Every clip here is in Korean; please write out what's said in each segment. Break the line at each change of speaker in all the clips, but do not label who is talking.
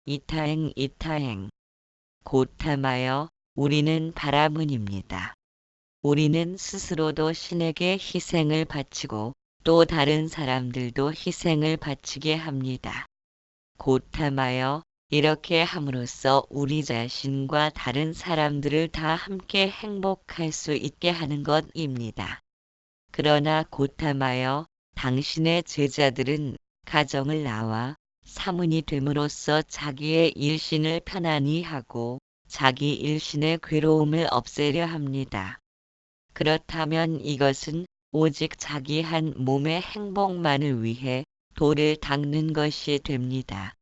이타행 이타행. 고타마여, 우리는 바라문입니다. 우리는 스스로도 신에게 희생을 바치고 또 다른 사람들도 희생을 바치게 합니다. 고타마여, 이렇게 함으로써 우리 자신과 다른 사람들을 다 함께 행복할 수 있게 하는 것입니다. 그러나 고타마여, 당신의 제자들은 가정을 나와 사문이 됨으로써 자기의 일신을 편안히 하고 자기 일신의 괴로움을 없애려 합니다. 그렇다면 이것은 오직 자기 한 몸의 행복만을 위해 도를 닦는 것이 됩니다.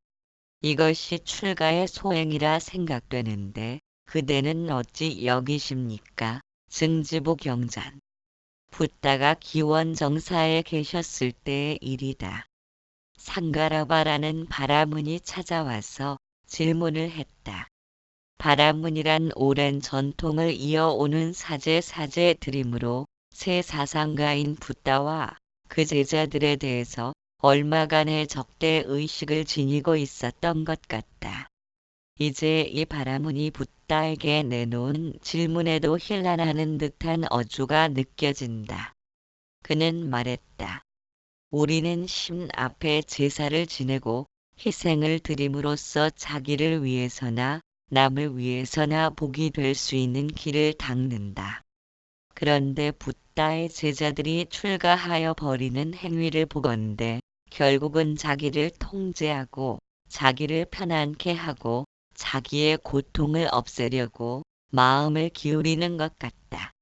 이것이 출가의 소행이라 생각되는데 그대는 어찌 여기십니까? 증지부 경전. 붓다가 기원정사에 계셨을 때의 일이다. 상가라바라는 바라문이 찾아와서 질문을 했다. 바라문이란 오랜 전통을 이어오는 사제 드림으로 새 사상가인 붓다와 그 제자들에 대해서 얼마간의 적대 의식을 지니고 있었던 것 같다. 이제 이 바라문이 붓다에게 내놓은 질문에도 힐난하는 듯한 어조가 느껴진다. 그는 말했다. 우리는 신 앞에 제사를 지내고 희생을 드림으로써 자기를 위해서나 남을 위해서나 복이 될 수 있는 길을 닦는다. 그런데 붓다의 제자들이 출가하여 벌이는 행위를 보건대 결국은 자기를 통제하고 자기를 편안케 하고 자기의 고통을 없애려고 마음을 기울이는 것 같다.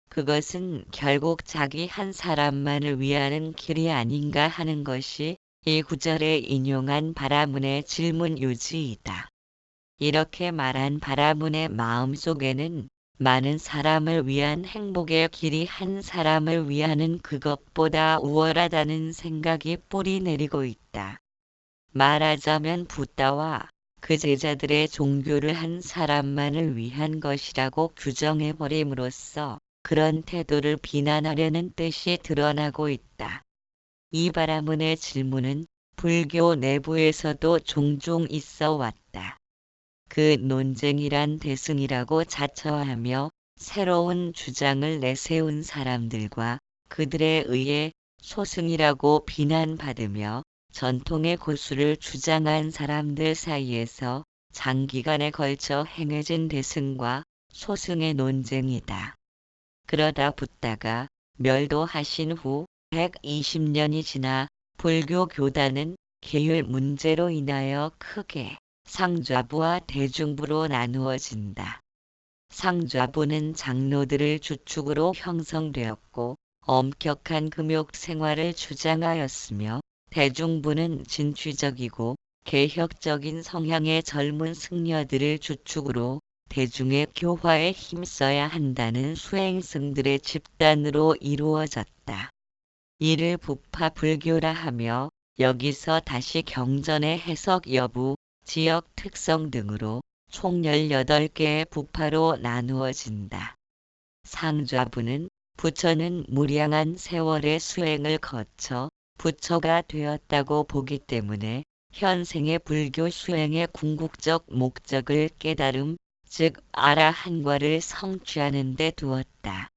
그것은 결국 자기 한 사람만을 위하는 길이 아닌가 하는 것이 이 구절에 인용한 바라문의 질문 요지이다. 이렇게 말한 바라문의 마음속에는 많은 사람을 위한 행복의 길이 한 사람을 위하는 그것보다 우월하다는 생각이 뿌리 내리고 있다. 말하자면 붓다와 그 제자들의 종교를 한 사람만을 위한 것이라고 규정해버림으로써 그런 태도를 비난하려는 뜻이 드러나고 있다. 이 바라문의 질문은 불교 내부에서도 종종 있어 왔다. 그 논쟁이란 대승이라고 자처하며 새로운 주장을 내세운 사람들과 그들에 의해 소승이라고 비난받으며 전통의 고수를 주장한 사람들 사이에서 장기간에 걸쳐 행해진 대승과 소승의 논쟁이다. 그러다 붓다가 멸도하신 후 120년이 지나 불교 교단은 계율 문제로 인하여 크게 상좌부와 대중부로 나누어진다. 상좌부는 장로들을 주축으로 형성되었고 엄격한 금욕 생활을 주장하였으며 대중부는 진취적이고 개혁적인 성향의 젊은 승려들을 주축으로 대중의 교화에 힘써야 한다는 수행승들의 집단으로 이루어졌다. 이를 부파 불교라 하며 여기서 다시 경전의 해석 여부, 지역 특성 등으로 총 18개의 부파로 나누어진다. 상좌부는 부처는 무량한 세월의 수행을 거쳐 부처가 되었다고 보기 때문에 현생의 불교 수행의 궁극적 목적을 깨달음, 즉 아라한과를 성취하는 데 두었다.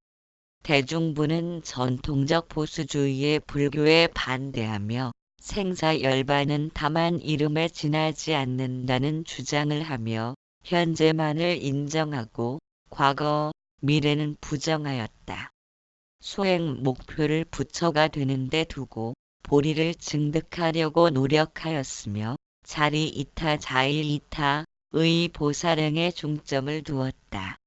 대중부는 전통적 보수주의의 불교에 반대하며 생사열반은 다만 이름에 지나지 않는다는 주장을 하며 현재만을 인정하고 과거, 미래는 부정하였다. 수행 목표를 부처가 되는 데 두고 보리를 증득하려고 노력하였으며 자리 이타 자일 이타의 보살행에 중점을 두었다.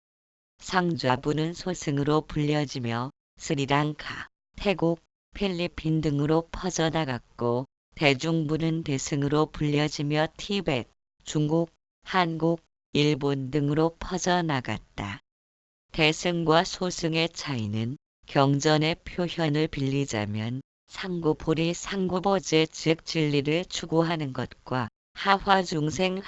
상좌부는 소승으로 불려지며 스리랑카, 태국, 필리핀 등으로 퍼져나갔고 대중부는 대승으로 불려지며 티베트, 중국, 한국, 일본 등으로 퍼져나갔다. 대승과 소승의 차이는 경전의 표현을 빌리자면 상구보리 상구보제 즉 진리를 추구하는 것과 하화중생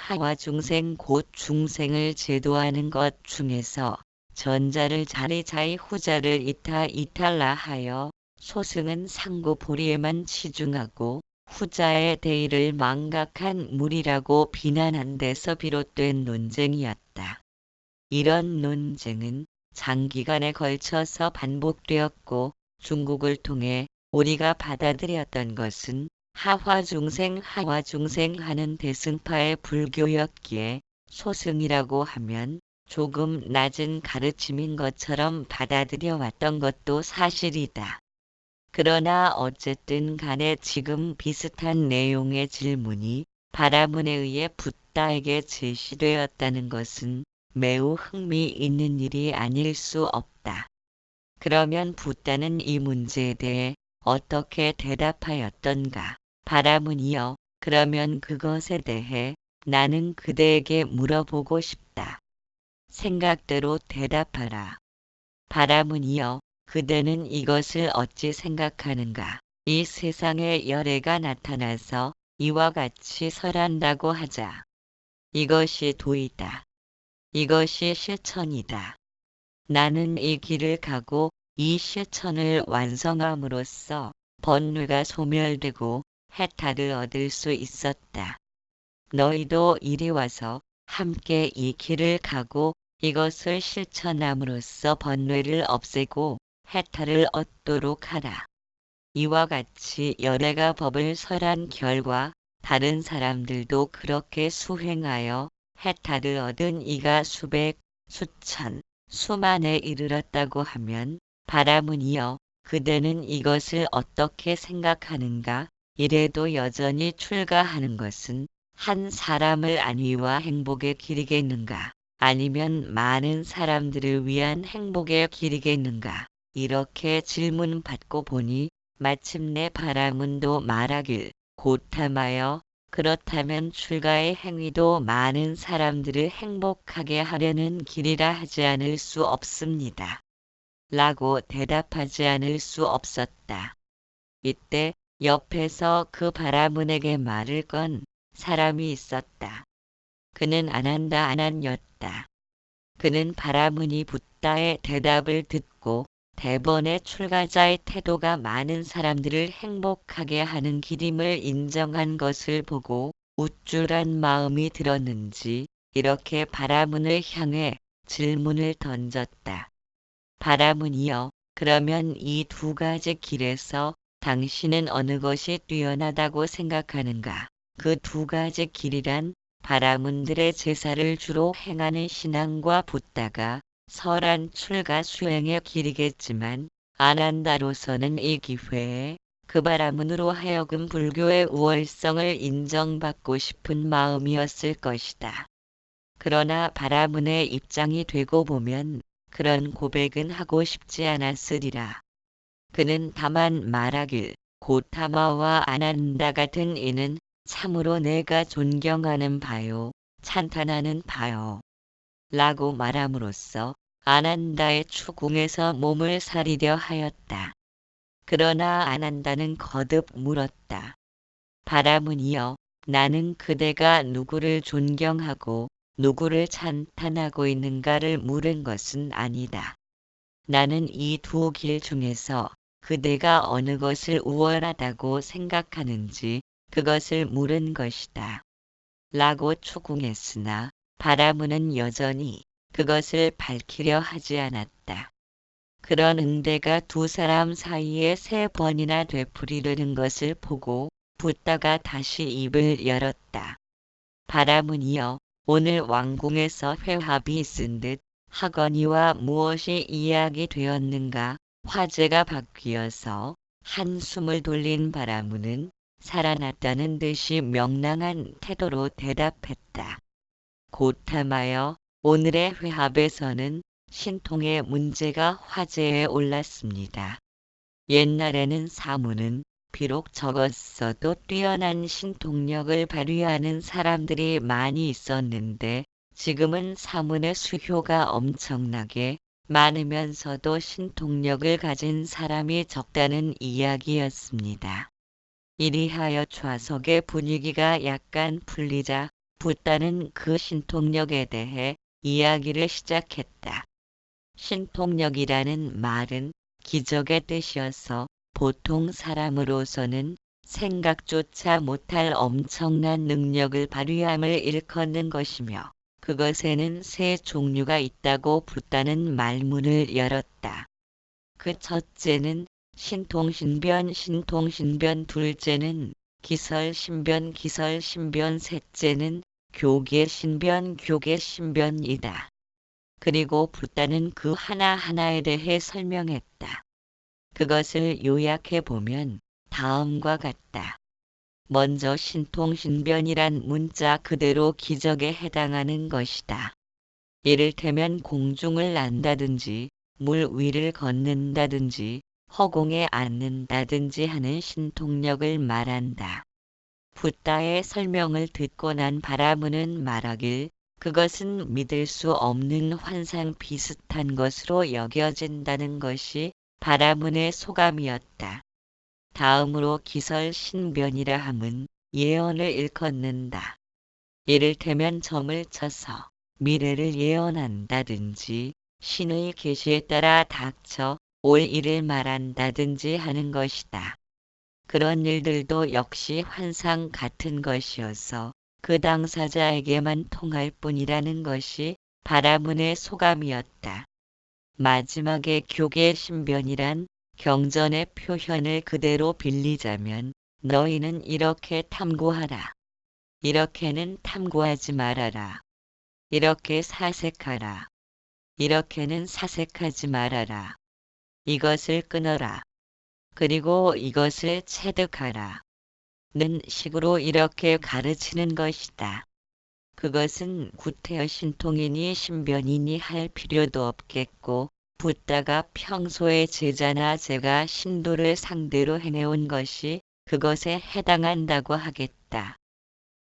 곧 중생을 제도하는 것 중에서 전자를 자리자이 후자를 이탈라 하여 소승은 상구보리에만 치중하고 후자의 대의를 망각한 무리라고 비난한 데서 비롯된 논쟁이었다. 이런 논쟁은 장기간에 걸쳐서 반복되었고 중국을 통해 우리가 받아들였던 것은 하화중생 하화중생 하는 대승파의 불교였기에 소승이라고 하면 조금 낮은 가르침인 것처럼 받아들여 왔던 것도 사실이다. 그러나 어쨌든 간에 지금 비슷한 내용의 질문이 바라문에 의해 붓다에게 제시되었다는 것은 매우 흥미있는 일이 아닐 수 없다. 그러면 붓다는 이 문제에 대해 어떻게 대답하였던가? 바라문이여, 그러면 그것에 대해 나는 그대에게 물어보고 싶다. 생각대로 대답하라. 바라문이여, 그대는 이것을 어찌 생각하는가? 이 세상에 열애가 나타나서 이와 같이 설한다고 하자. 이것이 도이다. 이것이 실천이다. 나는 이 길을 가고 이 실천을 완성함으로써 번뇌가 소멸되고 해탈을 얻을 수 있었다. 너희도 이리 와서 함께 이 길을 가고 이것을 실천함으로써 번뇌를 없애고 해탈을 얻도록 하라. 이와 같이 열애가 법을 설한 결과 다른 사람들도 그렇게 수행하여 해탈을 얻은 이가 수백, 수천, 수만에 이르렀다고 하면 바라문이여, 그대는 이것을 어떻게 생각하는가? 이래도 여전히 출가하는 것은 한 사람을 안위와 행복에 기리겠는가? 아니면 많은 사람들을 위한 행복에 기리겠는가? 이렇게 질문받고 보니 마침내 바라문도 말하길, 고탐하여 그렇다면 출가의 행위도 많은 사람들을 행복하게 하려는 길이라 하지 않을 수 없습니다. 라고 대답하지 않을 수 없었다. 이때 옆에서 그 바라문에게 말을 건 사람이 있었다. 그는 아난다아난이었다. 그는 바라문이 붓다의 대답을 듣고 대번에 출가자의 태도가 많은 사람들을 행복하게 하는 길임을 인정한 것을 보고 우쭐한 마음이 들었는지 이렇게 바라문을 향해 질문을 던졌다. 바라문이여, 그러면 이 두 가지 길에서 당신은 어느 것이 뛰어나다고 생각하는가? 그 두 가지 길이란 바라문들의 제사를 주로 행하는 신앙과 붓다가 설한 출가 수행의 길이겠지만 아난다로서는 이 기회에 그 바라문으로 하여금 불교의 우월성을 인정받고 싶은 마음이었을 것이다. 그러나 바라문의 입장이 되고 보면 그런 고백은 하고 싶지 않았으리라. 그는 다만 말하길, 고타마와 아난다 같은 이는 참으로 내가 존경하는 바요, 찬탄하는 바요. 라고 말함으로써 아난다의 추궁에서 몸을 사리려 하였다. 그러나 아난다는 거듭 물었다. 바라문이여, 나는 그대가 누구를 존경하고 누구를 찬탄하고 있는가를 물은 것은 아니다. 나는 이 두 길 중에서 그대가 어느 것을 우월하다고 생각하는지 그것을 물은 것이다. 라고 추궁했으나 바라문은 여전히 그것을 밝히려 하지 않았다. 그런 응대가 두 사람 사이에 3번이나 되풀이되는 것을 보고 붓다가 다시 입을 열었다. 바라문이여, 오늘 왕궁에서 회합이 있은 듯 하거니와 무엇이 이야기되었는가? 화제가 바뀌어서 한숨을 돌린 바라문은 살아났다는 듯이 명랑한 태도로 대답했다. 고탐하여, 오늘의 회합에서는 신통의 문제가 화제에 올랐습니다. 옛날에는 사문은 비록 적었어도 뛰어난 신통력을 발휘하는 사람들이 많이 있었는데 지금은 사문의 수효가 엄청나게 많으면서도 신통력을 가진 사람이 적다는 이야기였습니다. 이리하여 좌석의 분위기가 약간 풀리자 붓다는 그 신통력에 대해 이야기를 시작했다. 신통력이라는 말은 기적의 뜻이어서 보통 사람으로서는 생각조차 못할 엄청난 능력을 발휘함을 일컫는 것이며 그것에는 세 종류가 있다고 붓다는 말문을 열었다. 그 첫째는 신통신변 신통신변, 둘째는 기설신변 기설신변, 셋째는 교계신변 교계신변이다. 그리고 붓다는 그 하나하나에 대해 설명했다. 그것을 요약해보면 다음과 같다. 먼저 신통신변이란 문자 그대로 기적에 해당하는 것이다. 이를테면 공중을 난다든지 물 위를 걷는다든지 허공에 앉는다든지 하는 신통력을 말한다. 붓다의 설명을 듣고 난 바라문은 말하길 그것은 믿을 수 없는 환상 비슷한 것으로 여겨진다는 것이 바라문의 소감이었다. 다음으로 기설신변이라 함은 예언을 일컫는다. 이를테면 점을 쳐서 미래를 예언한다든지 신의 계시에 따라 닥쳐 올 일을 말한다든지 하는 것이다. 그런 일들도 역시 환상 같은 것이어서 그 당사자에게만 통할 뿐이라는 것이 바라문의 소감이었다. 마지막에 교계신변이란 경전의 표현을 그대로 빌리자면 너희는 이렇게 탐구하라. 이렇게는 탐구하지 말아라. 이렇게 사색하라. 이렇게는 사색하지 말아라. 이것을 끊어라. 그리고 이것을 체득하라. 는 식으로 이렇게 가르치는 것이다. 그것은 구태여 신통이니 신변이니 할 필요도 없겠고 붓다가 평소에 제자나 제가 신도를 상대로 해내온 것이 그것에 해당한다고 하겠다.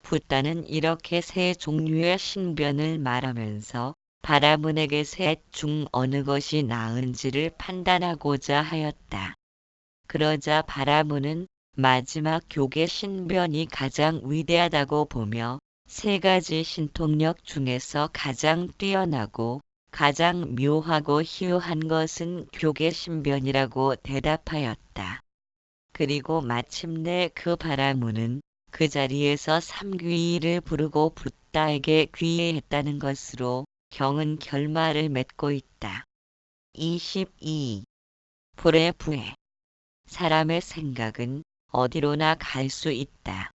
붓다는 이렇게 세 종류의 신변을 말하면서 바라문에게 셋 중 어느 것이 나은지를 판단하고자 하였다. 그러자 바라문은 마지막 교계 신변이 가장 위대하다고 보며 세 가지 신통력 중에서 가장 뛰어나고 가장 묘하고 희유한 것은 교계 신변이라고 대답하였다. 그리고 마침내 그 바라문은 그 자리에서 삼귀의를 부르고 붓다에게 귀의했다는 것으로 경은 결말을 맺고 있다. 22. 불의 부해. 사람의 생각은 어디로나 갈 수 있다.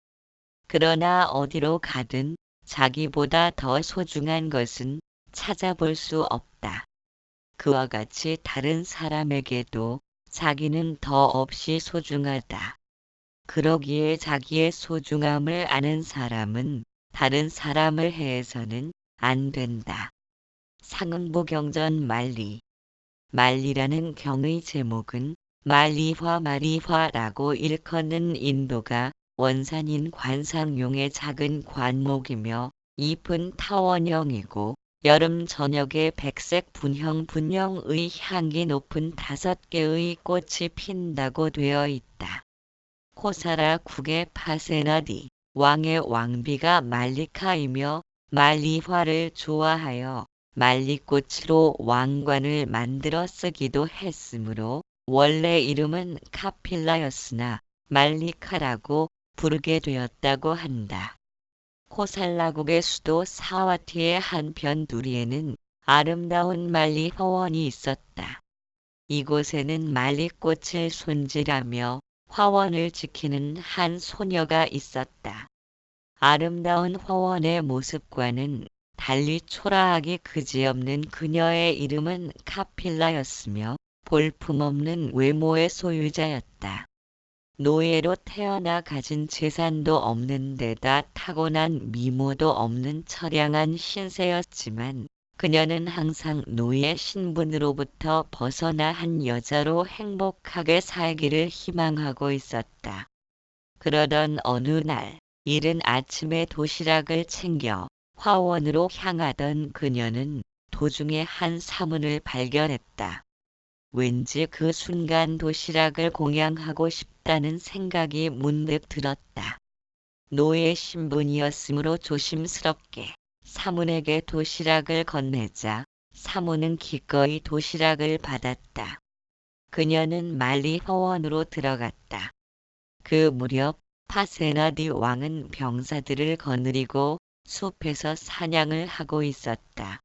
그러나 어디로 가든 자기보다 더 소중한 것은 찾아볼 수 없다. 그와 같이 다른 사람에게도 자기는 더 없이 소중하다. 그러기에 자기의 소중함을 아는 사람은 다른 사람을 해해서는 안 된다. 상응부경전 말리. 말리라는 경의 제목은 말리화 마리화라고 일컫는 인도가 원산인 관상용의 작은 관목이며 잎은 타원형이고 여름 저녁에 백색 분형의 향기 높은 5개의 꽃이 핀다고 되어 있다. 코사라 국의 파세나디 왕의 왕비가 말리카이며 말리화를 좋아하여 말리꽃으로 왕관을 만들어 쓰기도 했으므로 원래 이름은 카필라였으나 말리카라고 부르게 되었다고 한다. 코살라국의 수도 사와티의 한편 두리에는 아름다운 말리 화원이 있었다. 이곳에는 말리꽃을 손질하며 화원을 지키는 한 소녀가 있었다. 아름다운 화원의 모습과는 달리 초라하기 그지없는 그녀의 이름은 카필라였으며 볼품없는 외모의 소유자였다. 노예로 태어나 가진 재산도 없는 데다 타고난 미모도 없는 처량한 신세였지만 그녀는 항상 노예 신분으로부터 벗어나 한 여자로 행복하게 살기를 희망하고 있었다. 그러던 어느 날 이른 아침에 도시락을 챙겨 화원으로 향하던 그녀는 도중에 한 사문을 발견했다. 왠지 그 순간 도시락을 공양하고 싶다는 생각이 문득 들었다. 노예 신분이었으므로 조심스럽게 사문에게 도시락을 건네자 사문은 기꺼이 도시락을 받았다. 그녀는 말리 화원으로 들어갔다. 그 무렵 파세나디 왕은 병사들을 거느리고 숲에서 사냥을 하고 있었다.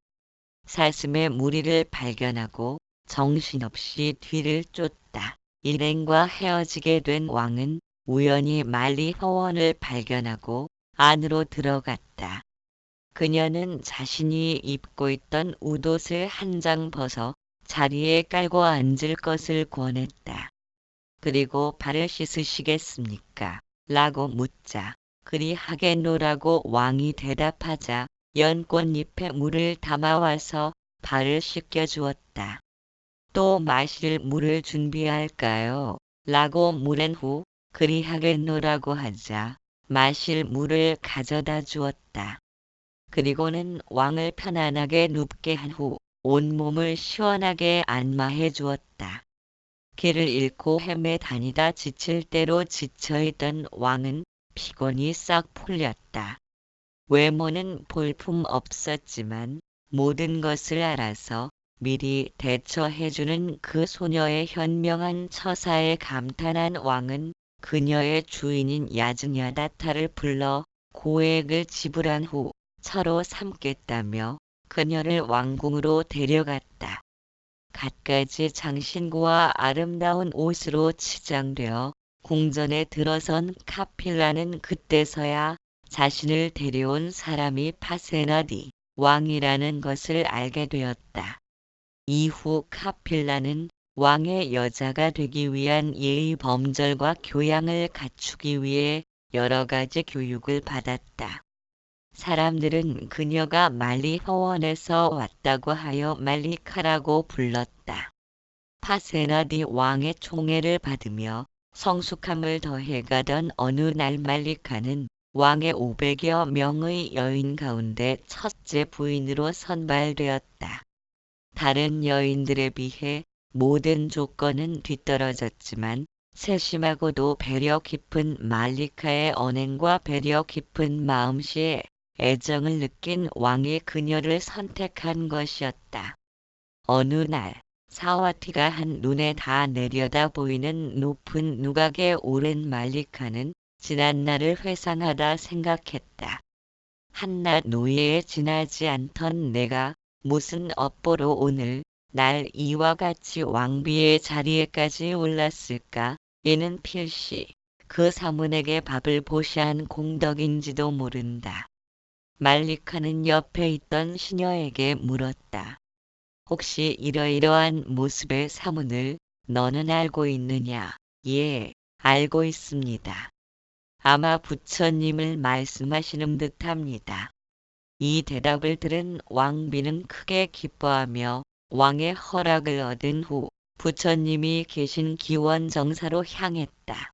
사슴의 무리를 발견하고 정신없이 뒤를 쫓다. 일행과 헤어지게 된 왕은 우연히 말리 허원을 발견하고 안으로 들어갔다. 그녀는 자신이 입고 있던 웃옷을 한 장 벗어 자리에 깔고 앉을 것을 권했다. 그리고 발을 씻으시겠습니까? 라고 묻자 그리하겠노라고 왕이 대답하자 연꽃잎에 물을 담아와서 발을 씻겨주었다. 또 마실 물을 준비할까요? 라고 물은 후 그리하겠노라고 하자 마실 물을 가져다 주었다. 그리고는 왕을 편안하게 눕게 한 후 온몸을 시원하게 안마해 주었다. 길을 잃고 헤매 다니다 지칠 대로 지쳐있던 왕은 피곤이 싹 풀렸다. 외모는 볼품 없었지만 모든 것을 알아서 미리 대처해주는 그 소녀의 현명한 처사에 감탄한 왕은 그녀의 주인인 야즈냐다타를 불러 고액을 지불한 후 차로 삼겠다며 그녀를 왕궁으로 데려갔다. 갖가지 장신구와 아름다운 옷으로 치장되어 궁전에 들어선 카필라는 그때서야 자신을 데려온 사람이 파세나디 왕이라는 것을 알게 되었다. 이후 카필라는 왕의 여자가 되기 위한 예의 범절과 교양을 갖추기 위해 여러 가지 교육을 받았다. 사람들은 그녀가 말리 허원에서 왔다고 하여 말리카라고 불렀다. 파세나디 왕의 총애를 받으며 성숙함을 더해가던 어느 날 말리카는 왕의 500여 명의 여인 가운데 첫째 부인으로 선발되었다. 다른 여인들에 비해 모든 조건은 뒤떨어졌지만 세심하고도 배려 깊은 말리카의 언행과 배려 깊은 마음씨에 애정을 느낀 왕이 그녀를 선택한 것이었다. 어느 날 사와티가 한 눈에 다 내려다 보이는 높은 누각에 오른 말리카는 지난 날을 회상하다 생각했다. 한낱 노예에 지나지 않던 내가 무슨 업보로 오늘 날 이와 같이 왕비의 자리에까지 올랐을까? 이는 필시 그 사문에게 밥을 보시한 공덕인지도 모른다. 말리카는 옆에 있던 시녀에게 물었다. 혹시 이러이러한 모습의 사문을 너는 알고 있느냐? 예, 알고 있습니다. 아마 부처님을 말씀하시는 듯합니다. 이 대답을 들은 왕비는 크게 기뻐하며 왕의 허락을 얻은 후 부처님이 계신 기원정사로 향했다.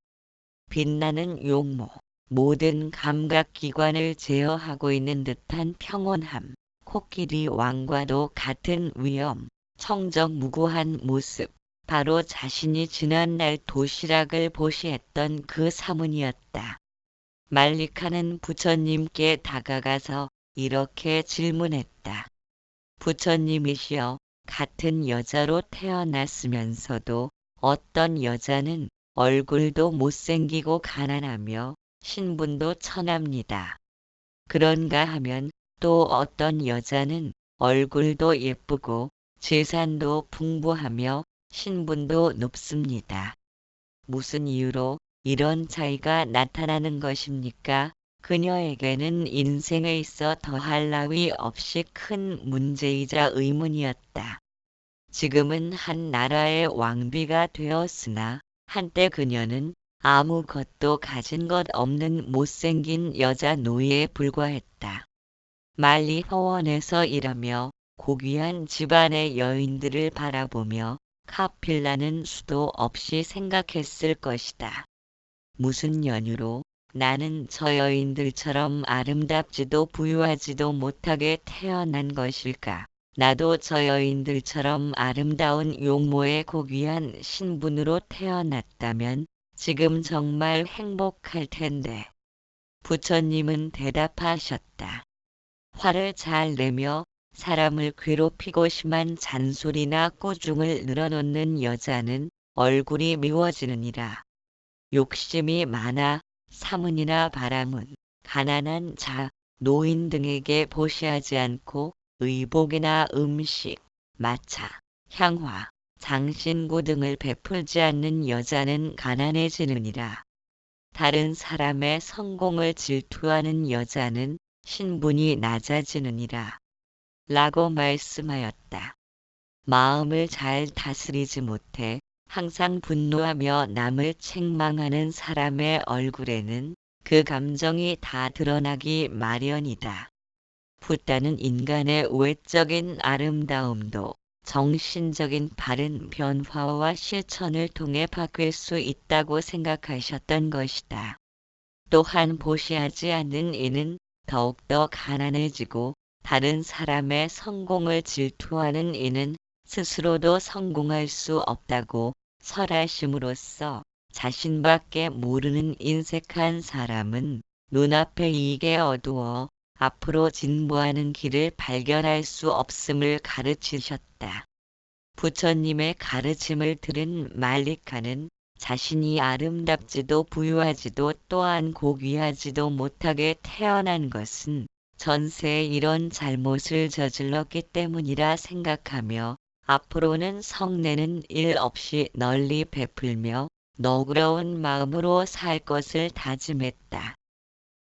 빛나는 용모, 모든 감각기관을 제어하고 있는 듯한 평온함, 코끼리 왕과도 같은 위엄, 청정무구한 모습, 바로 자신이 지난날 도시락을 보시했던 그 사문이었다. 말리카는 부처님께 다가가서 이렇게 질문했다. 부처님이시여, 같은 여자로 태어났으면서도 어떤 여자는 얼굴도 못생기고 가난하며 신분도 천합니다. 그런가 하면 또 어떤 여자는 얼굴도 예쁘고 재산도 풍부하며 신분도 높습니다. 무슨 이유로 이런 차이가 나타나는 것입니까? 그녀에게는 인생에 있어 더할 나위 없이 큰 문제이자 의문이었다. 지금은 한 나라의 왕비가 되었으나 한때 그녀는 아무것도 가진 것 없는 못생긴 여자 노예에 불과했다. 말리 허원에서 일하며 고귀한 집안의 여인들을 바라보며 카필라는 수도 없이 생각했을 것이다. 무슨 연유로 나는 저 여인들처럼 아름답지도 부유하지도 못하게 태어난 것일까? 나도 저 여인들처럼 아름다운 용모의 고귀한 신분으로 태어났다면 지금 정말 행복할 텐데. 부처님은 대답하셨다. 화를 잘 내며 사람을 괴롭히고 심한 잔소리나 꾸중을 늘어놓는 여자는 얼굴이 미워지느니라. 욕심이 많아 사문이나 바람은 가난한 자, 노인 등에게 보시하지 않고 의복이나 음식, 마차, 향화, 장신구 등을 베풀지 않는 여자는 가난해지느니라. 다른 사람의 성공을 질투하는 여자는 신분이 낮아지느니라. 라고 말씀하였다. 마음을 잘 다스리지 못해 항상 분노하며 남을 책망하는 사람의 얼굴에는 그 감정이 다 드러나기 마련이다. 붓다는 인간의 외적인 아름다움도 정신적인 바른 변화와 실천을 통해 바뀔 수 있다고 생각하셨던 것이다. 또한 보시하지 않는 이는 더욱더 가난해지고 다른 사람의 성공을 질투하는 이는 스스로도 성공할 수 없다고 설하심으로써 자신밖에 모르는 인색한 사람은 눈앞의 이익에 어두워 앞으로 진보하는 길을 발견할 수 없음을 가르치셨다. 부처님의 가르침을 들은 말리카는 자신이 아름답지도 부유하지도 또한 고귀하지도 못하게 태어난 것은 전세에 이런 잘못을 저질렀기 때문이라 생각하며 앞으로는 성내는 일 없이 널리 베풀며 너그러운 마음으로 살 것을 다짐했다.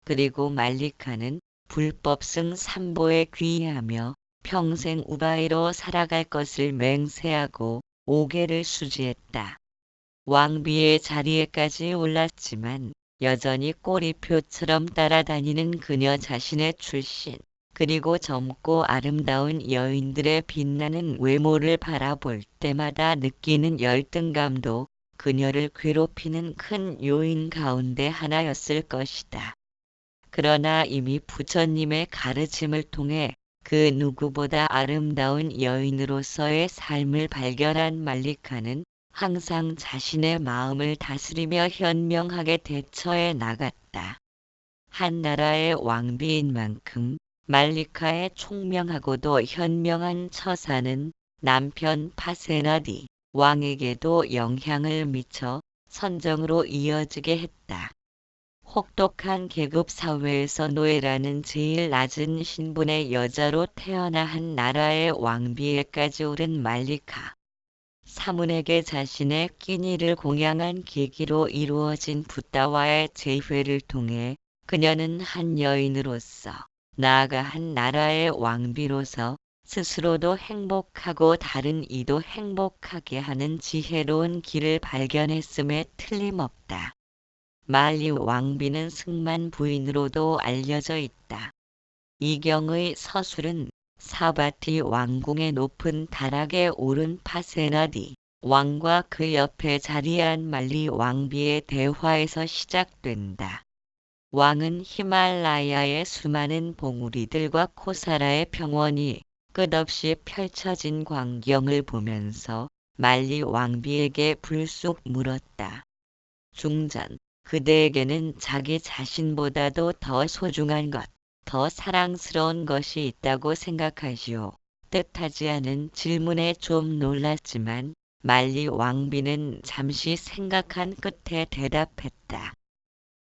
그리고 말리카는 불법승 삼보에 귀의하며 평생 우바이로 살아갈 것을 맹세하고 오계를 수지했다. 왕비의 자리에까지 올랐지만 여전히 꼬리표처럼 따라다니는 그녀 자신의 출신, 그리고 젊고 아름다운 여인들의 빛나는 외모를 바라볼 때마다 느끼는 열등감도 그녀를 괴롭히는 큰 요인 가운데 하나였을 것이다. 그러나 이미 부처님의 가르침을 통해 그 누구보다 아름다운 여인으로서의 삶을 발견한 말리카는 항상 자신의 마음을 다스리며 현명하게 대처해 나갔다. 한 나라의 왕비인 만큼 말리카의 총명하고도 현명한 처사는 남편 파세나디 왕에게도 영향을 미쳐 선정으로 이어지게 했다. 혹독한 계급 사회에서 노예라는 제일 낮은 신분의 여자로 태어나 한 나라의 왕비에까지 오른 말리카. 사문에게 자신의 끼니를 공양한 계기로 이루어진 붓다와의 재회를 통해 그녀는 한 여인으로서 나아가 한 나라의 왕비로서 스스로도 행복하고 다른 이도 행복하게 하는 지혜로운 길을 발견했음에 틀림없다. 말리 왕비는 승만 부인으로도 알려져 있다. 이경의 서술은 사바티 왕궁의 높은 다락에 오른 파세나디 왕과 그 옆에 자리한 말리 왕비의 대화에서 시작된다. 왕은 히말라야의 수많은 봉우리들과 코사라의 평원이 끝없이 펼쳐진 광경을 보면서 말리 왕비에게 불쑥 물었다. 중전, 그대에게는 자기 자신보다도 더 소중한 것, 더 사랑스러운 것이 있다고 생각하시오. 뜻하지 않은 질문에 좀 놀랐지만 말리 왕비는 잠시 생각한 끝에 대답했다.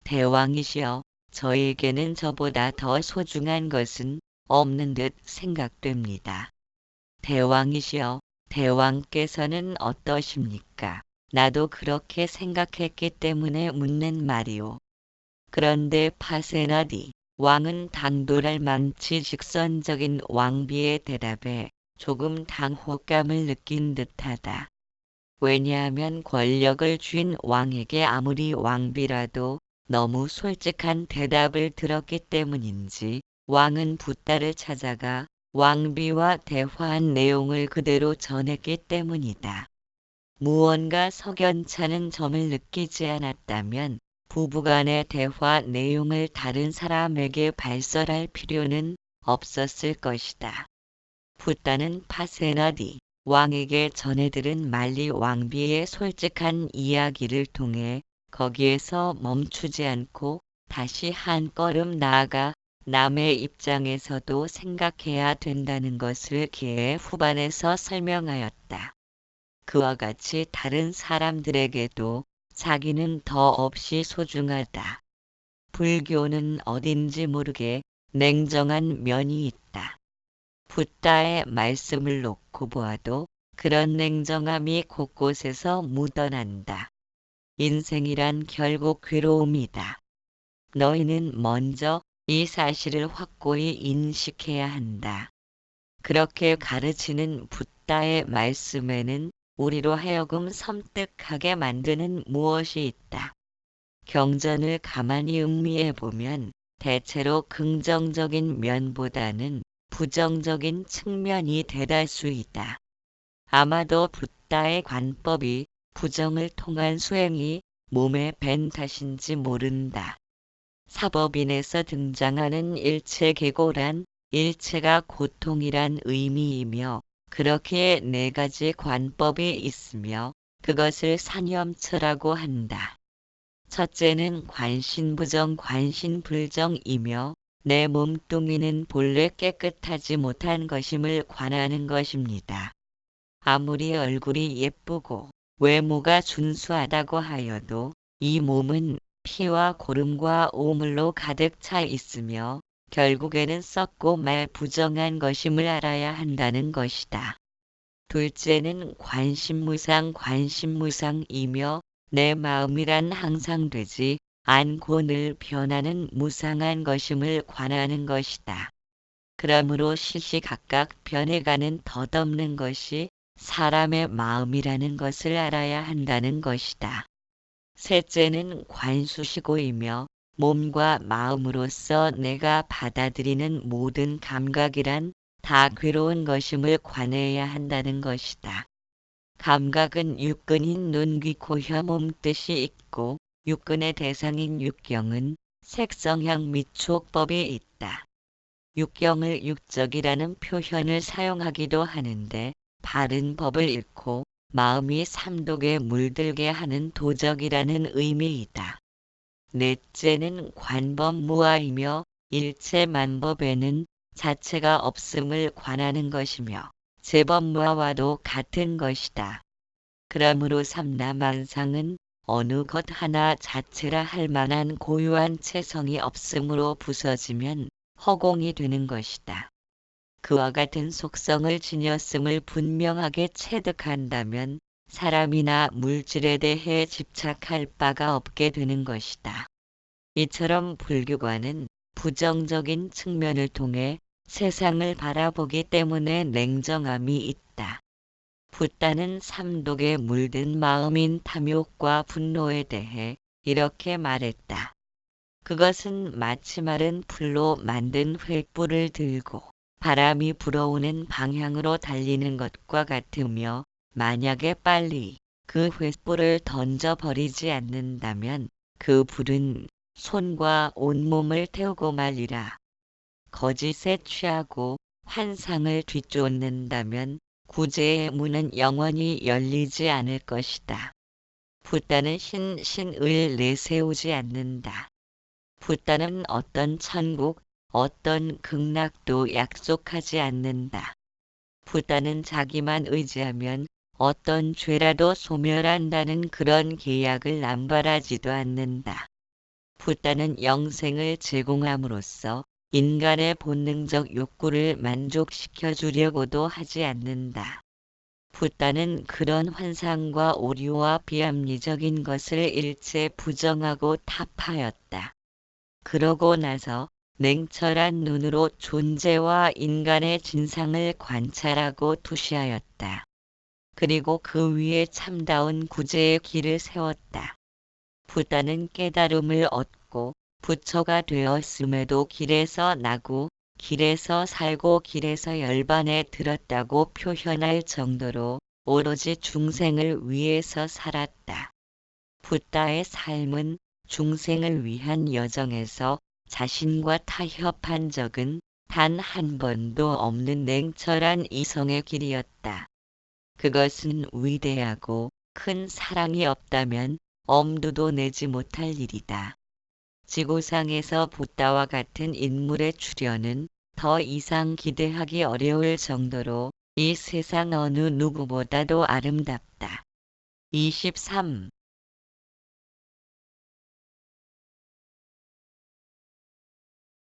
대왕이시여, 저에게는 저보다 더 소중한 것은 없는 듯 생각됩니다. 대왕이시여, 대왕께서는 어떠십니까? 나도 그렇게 생각했기 때문에 묻는 말이오. 그런데 파세나디 왕은 당돌할 망치 직선적인 왕비의 대답에 조금 당혹감을 느낀 듯하다. 왜냐하면 권력을 쥔 왕에게 아무리 왕비라도 너무 솔직한 대답을 들었기 때문인지 왕은 붓다를 찾아가 왕비와 대화한 내용을 그대로 전했기 때문이다. 무언가 석연찮은 점을 느끼지 않았다면 부부간의 대화 내용을 다른 사람에게 발설할 필요는 없었을 것이다. 붓다는 파세나디 왕에게 전해들은 말리 왕비의 솔직한 이야기를 통해 거기에서 멈추지 않고 다시 한 걸음 나아가 남의 입장에서도 생각해야 된다는 것을 기회 후반에서 설명하였다. 그와 같이 다른 사람들에게도 자기는 더 없이 소중하다. 불교는 어딘지 모르게 냉정한 면이 있다. 붓다의 말씀을 놓고 보아도 그런 냉정함이 곳곳에서 묻어난다. 인생이란 결국 괴로움이다. 너희는 먼저 이 사실을 확고히 인식해야 한다. 그렇게 가르치는 붓다의 말씀에는 우리로 하여금 섬뜩하게 만드는 무엇이 있다. 경전을 가만히 음미해 보면 대체로 긍정적인 면보다는 부정적인 측면이 대다수이다. 아마도 붓다의 관법이 부정을 통한 수행이 몸에 밴 탓인지 모른다. 사법인에서 등장하는 일체계고란 일체가 고통이란 의미이며 그렇게 네 가지 관법이 있으며 그것을 산염처라고 한다. 첫째는 관신부정 관신불정이며 내 몸뚱이는 본래 깨끗하지 못한 것임을 관하는 것입니다. 아무리 얼굴이 예쁘고 외모가 준수하다고 하여도 이 몸은 피와 고름과 오물로 가득 차 있으며 결국에는 썩고 말 부정한 것임을 알아야 한다는 것이다. 둘째는 관심무상이며 내 마음이란 항상 되지 않고 늘 변하는 무상한 것임을 관하는 것이다. 그러므로 시시각각 변해가는 덧없는 것이 사람의 마음이라는 것을 알아야 한다는 것이다. 셋째는 관수시고이며 몸과 마음으로서 내가 받아들이는 모든 감각이란 다 괴로운 것임을 관해야 한다는 것이다. 감각은 육근인 눈, 귀, 코, 혀, 몸 뜻이 있고 육근의 대상인 육경은 색성향 및 촉법이 있다. 육경을 육적이라는 표현을 사용하기도 하는데 바른 법을 잃고 마음이 삼독에 물들게 하는 도적이라는 의미이다. 넷째는 관법무아이며 일체만법에는 자체가 없음을 관하는 것이며 제법무아와도 같은 것이다. 그러므로 삼라만상은 어느 것 하나 자체라 할 만한 고유한 체성이 없음으로 부서지면 허공이 되는 것이다. 그와 같은 속성을 지녔음을 분명하게 체득한다면 사람이나 물질에 대해 집착할 바가 없게 되는 것이다. 이처럼 불교관은 부정적인 측면을 통해 세상을 바라보기 때문에 냉정함이 있다. 붓다는 삼독에 물든 마음인 탐욕과 분노에 대해 이렇게 말했다. 그것은 마치 마른 풀로 만든 횃불을 들고 바람이 불어오는 방향으로 달리는 것과 같으며 만약에 빨리 그 횃불을 던져버리지 않는다면 그 불은 손과 온몸을 태우고 말리라. 거짓에 취하고 환상을 뒤쫓는다면 구제의 문은 영원히 열리지 않을 것이다. 붓다는 신을 내세우지 않는다. 붓다는 어떤 천국, 어떤 극락도 약속하지 않는다. 붓다는 자기만 의지하면 어떤 죄라도 소멸한다는 그런 계약을 남발하지도 않는다. 붓다는 영생을 제공함으로써 인간의 본능적 욕구를 만족시켜 주려고도 하지 않는다. 붓다는 그런 환상과 오류와 비합리적인 것을 일체 부정하고 타파하였다. 그러고 나서 냉철한 눈으로 존재와 인간의 진상을 관찰하고 투시하였다. 그리고 그 위에 참다운 구제의 길을 세웠다. 붓다는 깨달음을 얻고 부처가 되었음에도 길에서 나고 길에서 살고 길에서 열반에 들었다고 표현할 정도로 오로지 중생을 위해서 살았다. 붓다의 삶은 중생을 위한 여정에서 자신과 타협한 적은 단 한 번도 없는 냉철한 이성의 길이었다. 그것은 위대하고 큰 사랑이 없다면 엄두도 내지 못할 일이다. 지구상에서 붓다와 같은 인물의 출현은 더 이상 기대하기 어려울 정도로 이 세상 어느 누구보다도 아름답다. 23.